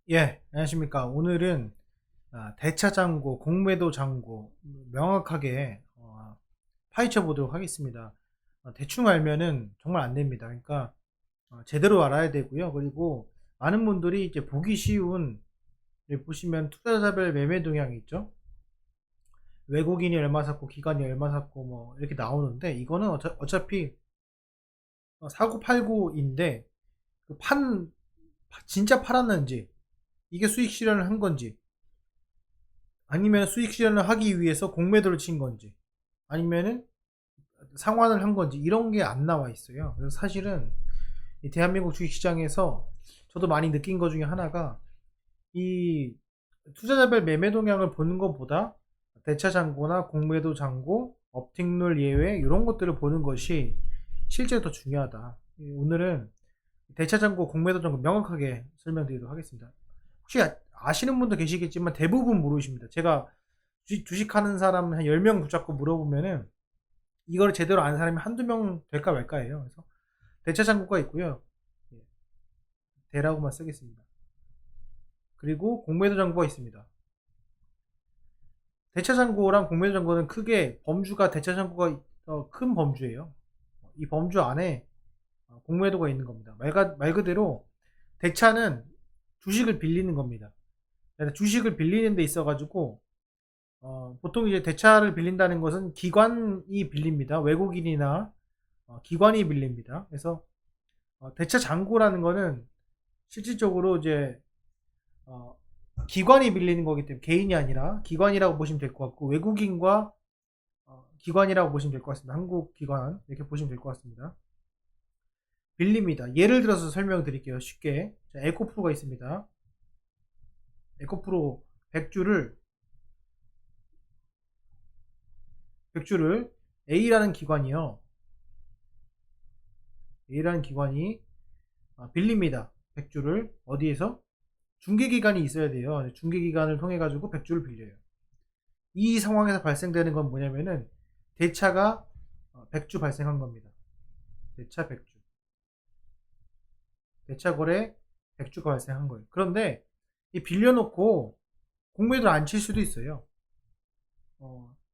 안녕하십니까. 오늘은 대차 잔고, 공매도 잔고 명확하게 파헤쳐 보도록 하겠습니다. 대충 알면은 정말 안 됩니다. 그러니까 제대로 알아야 되고요. 그리고 많은 분들이 이제 보기 쉬운, 여기 보시면 투자자별 매매 동향이 있죠. 외국인이 얼마 샀고 기관이 얼마 샀고 뭐 이렇게 나오는데, 이거는 어차피 사고 팔고인데, 그 진짜 팔았는지, 이게 수익 실현을 한 건지, 아니면 수익 실현을 하기 위해서 공매도를 친 건지, 아니면은 상환을 한 건지, 이런 게 안 나와 있어요. 그래서 사실은 이 대한민국 주식시장에서 저도 많이 느낀 것 중에 하나가, 이 투자자별 매매 동향을 보는 것보다 대차 잔고나 공매도 잔고, 업틱률 예외 이런 것들을 보는 것이 실제로 더 중요하다. 오늘은 대차 잔고, 공매도 잔고 명확하게 설명드리도록 하겠습니다. 혹시 아시는 분도 계시겠지만 대부분 모르십니다. 제가 주식하는 사람 한 10명 붙잡고 물어보면은 이걸 제대로 아는 사람이 한두 명 될까 말까예요. 그래서 대차 잔고가 있고요. 예, 대라고만 쓰겠습니다. 그리고 공매도 잔고가 있습니다. 대차 잔고랑 공매도 잔고는 크게 범주가, 대차 잔고가 큰 범주예요. 이 범주 안에 공매도가 있는 겁니다. 말 그대로 대차는 주식을 빌리는 겁니다. 주식을 빌리는 데 있어가지고 보통 이제 대차를 빌린다는 것은 기관이 빌립니다. 외국인이나 기관이 빌립니다. 그래서 대차 잔고라는 거는 실질적으로 이제 어, 기관이 빌리는 거기 때문에 개인이 아니라 기관이라고 보시면 될 것 같고, 외국인과 기관이라고 보시면 될 것 같습니다. 한국 기관 이렇게 보시면 될 것 같습니다. 빌립니다. 예를 들어서 설명드릴게요. 쉽게. 자, 에코프로가 있습니다. 에코프로 100주를 A라는 기관이요. A라는 기관이 빌립니다. 100주를 어디에서? 중개기관이 있어야 돼요. 중개기관을 통해 가지고 100주를 빌려요. 이 상황에서 발생되는 건 뭐냐면은 대차가 100주 발생한 겁니다. 대차 100주. 대차 거래 100주가 발생한 거예요. 그런데 이 빌려놓고 공매도를 안 칠 수도 있어요.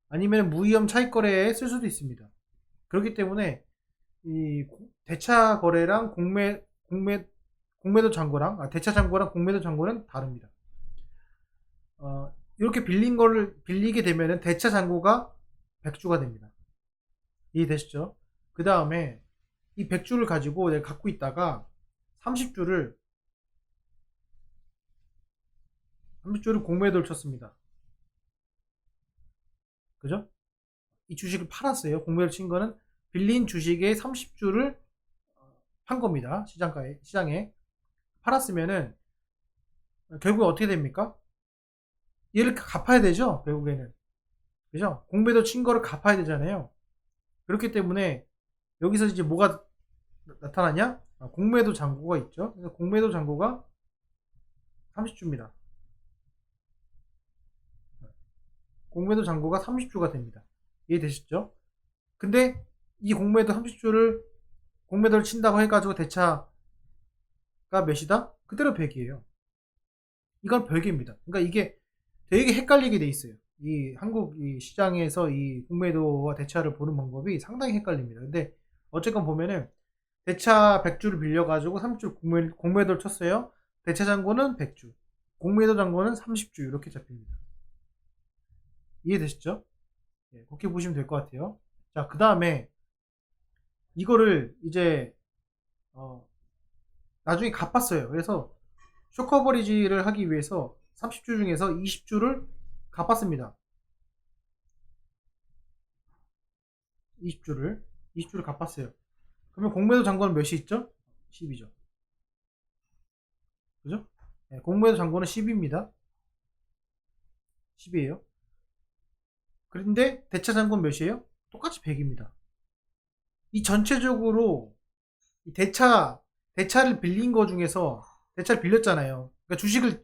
아니면 무위험 차익 거래에 쓸 수도 있습니다. 그렇기 때문에 이 대차 거래랑 공매도 잔고랑 대차 잔고랑 공매도 잔고는 다릅니다. 이렇게 빌린 거를 빌리게 되면은 대차 잔고가 100주가 됩니다. 이해되시죠? 그 다음에 이 100주를 가지고 내가 갖고 있다가 30주를 공매도를 쳤습니다. 그죠? 이 주식을 팔았어요. 공매도를 친 거는 빌린 주식의 30주를 판 겁니다. 시장에 팔았으면은 결국 어떻게 됩니까? 얘를 갚아야 되죠. 결국에는. 그죠? 공매도 친 거를 갚아야 되잖아요. 그렇기 때문에 여기서 이제 뭐가 나타나냐? 공매도 잔고가 있죠. 그래서 공매도 잔고가 30주입니다. 공매도 잔고가 30주가 됩니다. 이해되시죠? 근데 이 공매도 30주를 공매도를 친다고 해가지고 대차가 몇이다? 그대로 100이에요. 이건 별개입니다. 그러니까 이게 되게 헷갈리게 돼 있어요. 이 한국 이 시장에서 이 공매도와 대차를 보는 방법이 상당히 헷갈립니다. 근데 어쨌건 보면은 대차 100주를 빌려가지고 30주 공매도를 쳤어요. 대차 잔고는 100주, 공매도 잔고는 30주 이렇게 잡힙니다. 이해되시죠? 예, 그렇게 보시면 될 것 같아요. 자, 그 다음에 이거를 이제 어, 나중에 갚았어요. 그래서 쇼커버리지를 하기 위해서 30주 중에서 20주를 갚았습니다. 20주를 갚았어요. 그러면 공매도 잔고는 몇이 있죠? 10이죠. 그죠? 네, 공매도 잔고는 10입니다. 10이에요. 그런데 대차 잔고는 몇이에요? 똑같이 100입니다. 이 전체적으로 이 대차를 빌린 거 중에서, 대차를 빌렸잖아요. 그러니까 주식을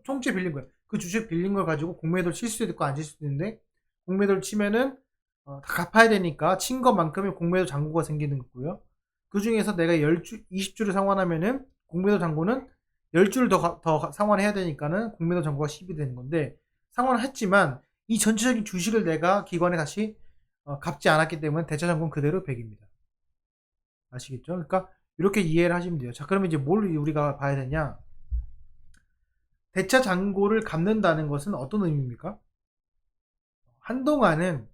통째 빌린 거예요. 그 주식 빌린 걸 가지고 공매도를 칠 수도 있고 안 칠 수도 있는데, 공매도를 치면은 다 갚아야 되니까 친 것만큼의 공매도 잔고가 생기는 거고요. 그 중에서 내가 20주를 상환하면은 공매도 잔고는 10줄 더 상환해야 되니까는 공매도 잔고가 10이 되는 건데, 상환을 했지만 이 전체적인 주식을 내가 기관에 다시 갚지 않았기 때문에 대차 잔고는 그대로 100입니다. 아시겠죠? 그러니까 이렇게 이해를 하시면 돼요. 자, 그러면 이제 뭘 우리가 봐야 되냐? 대차 잔고를 갚는다는 것은 어떤 의미입니까? 한동안은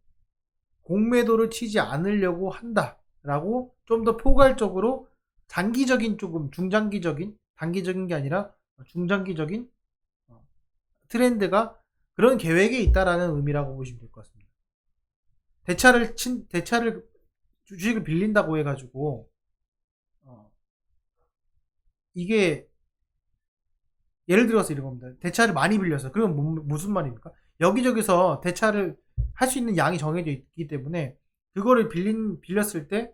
공매도를 치지 않으려고 한다라고 좀 더 포괄적으로 장기적인, 조금 중장기적인, 단기적인 게 아니라 중장기적인 트렌드가, 그런 계획에 있다라는 의미라고 보시면 될 것 같습니다. 대차를 주식을 빌린다고 해가지고 이게 예를 들어서 이런 겁니다. 대차를 많이 빌려서, 그러면 무슨 말입니까? 여기저기서 대차를 할 수 있는 양이 정해져 있기 때문에 그거를 빌렸을 때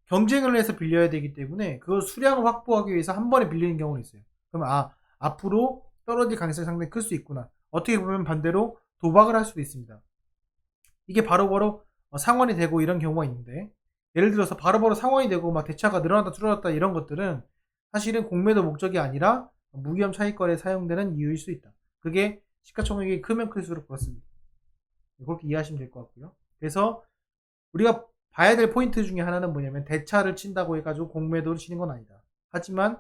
경쟁을 해서 빌려야 되기 때문에 그걸 수량을 확보하기 위해서 한 번에 빌리는 경우는 있어요. 그럼 앞으로 떨어질 가능성이 상당히 클 수 있구나. 어떻게 보면 반대로 도박을 할 수도 있습니다. 이게 바로바로 상환이 되고 이런 경우가 있는데, 예를 들어서 바로바로 상환이 되고 막 대차가 늘어났다 줄어났다 이런 것들은 사실은 공매도 목적이 아니라 무기험 차익거래에 사용되는 이유일 수 있다. 그게 시가총액이 크면 클수록 그렇습니다. 그렇게 이해하시면 될 것 같고요. 그래서 우리가 봐야 될 포인트 중에 하나는 뭐냐면, 대차를 친다고 해가지고 공매도를 치는 건 아니다. 하지만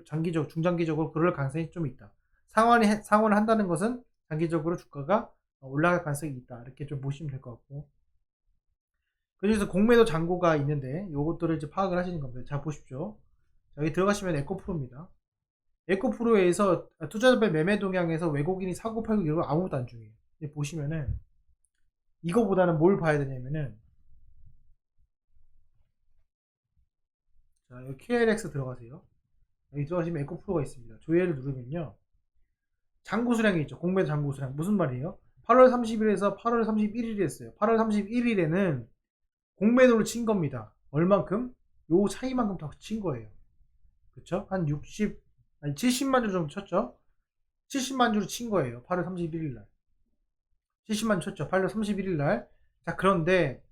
중장기적으로 그럴 가능성이 좀 있다. 상환을 한다는 것은 장기적으로 주가가 올라갈 가능성이 있다. 이렇게 좀 보시면 될 것 같고. 그래서 공매도 잔고가 있는데 요것들을 이제 파악을 하시는 겁니다. 자, 보십시오. 여기 들어가시면 에코프로입니다. 에코프로에서 투자자별 매매 동향에서 외국인이 사고 팔고 이런 거 아무것도 안 중요해요. 보시면은 이거보다는 뭘 봐야 되냐면은, 자, 여기 KLX 들어가세요. 여기 들어가시면 에코프로가 있습니다. 조회를 누르면요, 잔고 수량이 있죠. 공매도 잔고 수량. 무슨 말이에요? 8월 30일에서 8월 31일이 했어요. 8월 31일에는 공매도를 친 겁니다. 얼만큼? 요 차이만큼 더 친 거예요. 그쵸? 한 70만 주 정도 쳤죠? 70만 주로 친 거예요. 8월 31일 날. 70만 주 쳤죠. 8월 31일 날. 자, 그런데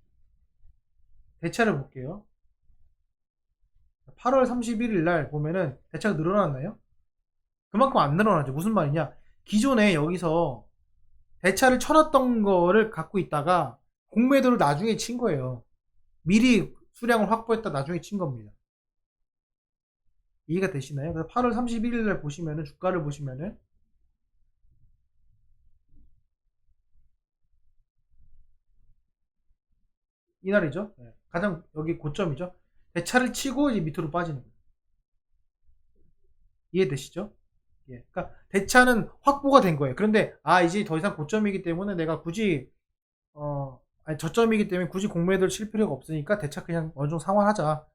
대차를 볼게요. 8월 31일 날 보면은 대차가 늘어났나요? 그만큼 안 늘어나죠. 무슨 말이냐? 기존에 여기서 대차를 쳐놨던 거를 갖고 있다가 공매도를 나중에 친 거예요. 미리 수량을 확보했다 나중에 친 겁니다. 이해가 되시나요? 그래서 8월 31일 날 보시면은, 주가를 보시면은 이날이죠. 네. 가장 여기 고점이죠. 대차를 치고 이제 밑으로 빠지는 거예요. 이해되시죠? 예. 그러니까 대차는 확보가 된 거예요. 그런데 이제 더 이상 고점이기 때문에 내가 굳이 저점이기 때문에 굳이 공매도를 칠 필요가 없으니까 대차 그냥 어느 정도 상환하자.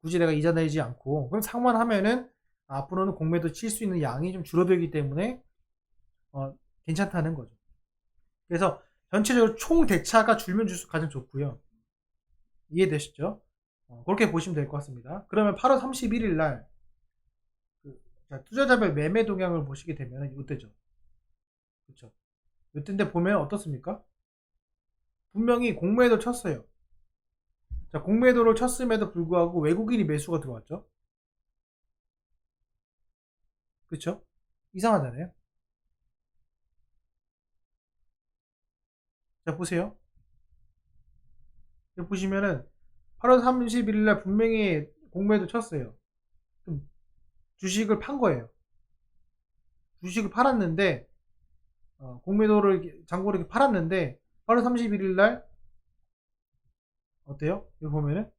굳이 내가 이자 내지 않고. 그럼 상환하면은 앞으로는 공매도 칠 수 있는 양이 좀 줄어들기 때문에 괜찮다는 거죠. 그래서 전체적으로 총 대차가 줄면 줄수록 가장 좋고요. 이해되시죠? 그렇게 보시면 될 것 같습니다. 그러면 8월 31일 날 투자자별 매매 동향을 보시게 되면 이때죠. 그렇죠? 이때인데 보면 어떻습니까? 분명히 공매도 쳤어요. 자, 공매도를 쳤음에도 불구하고 외국인이 매수가 들어왔죠. 그렇죠? 이상하잖아요. 자, 보세요. 여기 보시면은 8월 31일 날 분명히 공매도 쳤어요. 그럼 주식을 판 거예요. 주식을 팔았는데 공매도를 잔고를 이렇게 팔았는데 8월 31일 날 어때요? 여기 보면은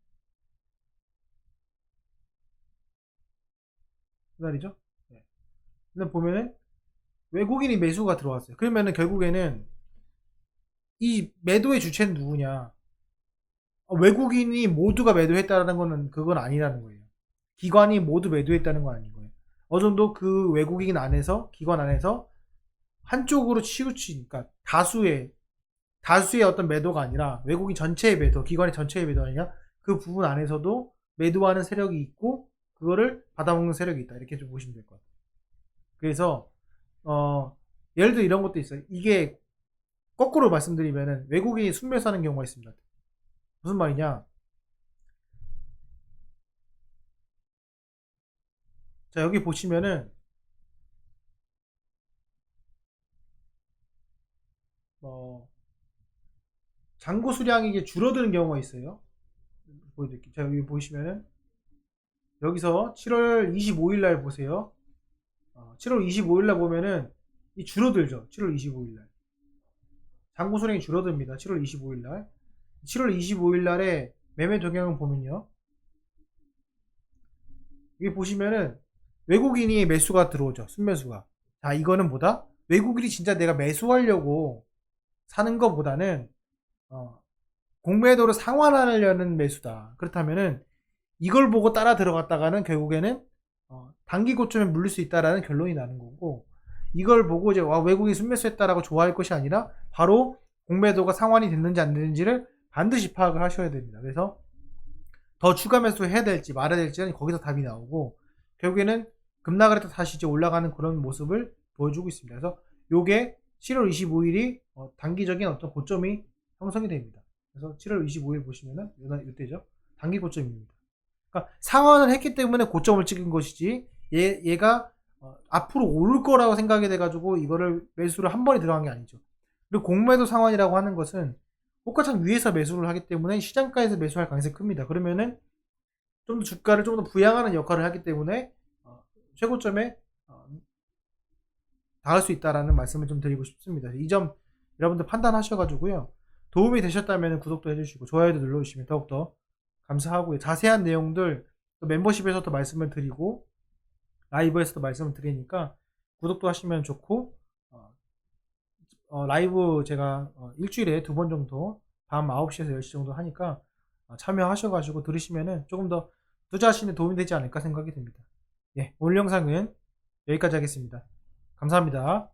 그날이죠. 네. 근데 보면은 외국인이 매수가 들어왔어요. 그러면은 결국에는 이 매도의 주체는 누구냐? 외국인이 모두가 매도했다는 거는 그건 아니라는 거예요. 기관이 모두 매도했다는 건 아닌 거예요. 어느 정도 그 외국인 안에서, 기관 안에서 한쪽으로 치우치니까 다수의 어떤 매도가 아니라 외국인 전체의 매도, 기관의 전체의 매도 아니냐? 그 부분 안에서도 매도하는 세력이 있고 그거를 받아먹는 세력이 있다. 이렇게 좀 보시면 될 것 같아요. 그래서 예를 들어 이런 것도 있어요. 이게 거꾸로 말씀드리면은 외국인이 순매수하는 경우가 있습니다. 무슨 말이냐? 자, 여기 보시면은 잔고 수량이 이게 줄어드는 경우가 있어요. 보여드릴게요. 자, 여기 보시면은 여기서 7월 25일 날 보세요. 7월 25일 날 보면은 이 줄어들죠. 7월 25일 날. 잔고 수량이 줄어듭니다. 7월 25일 날. 7월 25일 날에 매매 동향을 보면요. 여기 보시면은 외국인이 매수가 들어오죠. 순매수가. 자, 이거는 뭐다? 외국인이 진짜 내가 매수하려고 사는 것보다는 공매도를 상환하려는 매수다. 그렇다면은 이걸 보고 따라 들어갔다가는 결국에는 단기 고점에 물릴 수 있다라는 결론이 나는 거고, 이걸 보고 이제 외국인이 순매수했다라고 좋아할 것이 아니라 바로 공매도가 상환이 됐는지 안 됐는지를 반드시 파악을 하셔야 됩니다. 그래서 더 추가 매수 해야 될지 말아야 될지는 거기서 답이 나오고, 결국에는 급락을 했다 다시 이제 올라가는 그런 모습을 보여주고 있습니다. 그래서 요게 7월 25일이 단기적인 어떤 고점이 형성이 됩니다. 그래서 7월 25일 보시면은 이때죠. 단기 고점입니다. 그러니까 상환을 했기 때문에 고점을 찍은 것이지, 얘가 앞으로 오를 거라고 생각이 돼가지고 이거를 매수를 한 번에 들어간 게 아니죠. 그리고 공매도 상환이라고 하는 것은 호가창 위에서 매수를 하기 때문에 시장가에서 매수할 가능성이 큽니다. 그러면은 좀 더 주가를 좀 더 부양하는 역할을 하기 때문에 최고점에 닿을 수 있다라는 말씀을 좀 드리고 싶습니다. 이 점 여러분들 판단하셔가지고요. 도움이 되셨다면 구독도 해주시고 좋아요도 눌러주시면 더욱더 감사하고요. 자세한 내용들 또 멤버십에서도 말씀을 드리고 라이브에서도 말씀을 드리니까 구독도 하시면 좋고, 라이브 제가 일주일에 2번 정도 밤 9시에서 10시 정도 하니까 참여하셔가지고 들으시면은 조금 더 투자하시는 데 도움이 되지 않을까 생각이 듭니다. 예, 오늘 영상은 여기까지 하겠습니다. 감사합니다.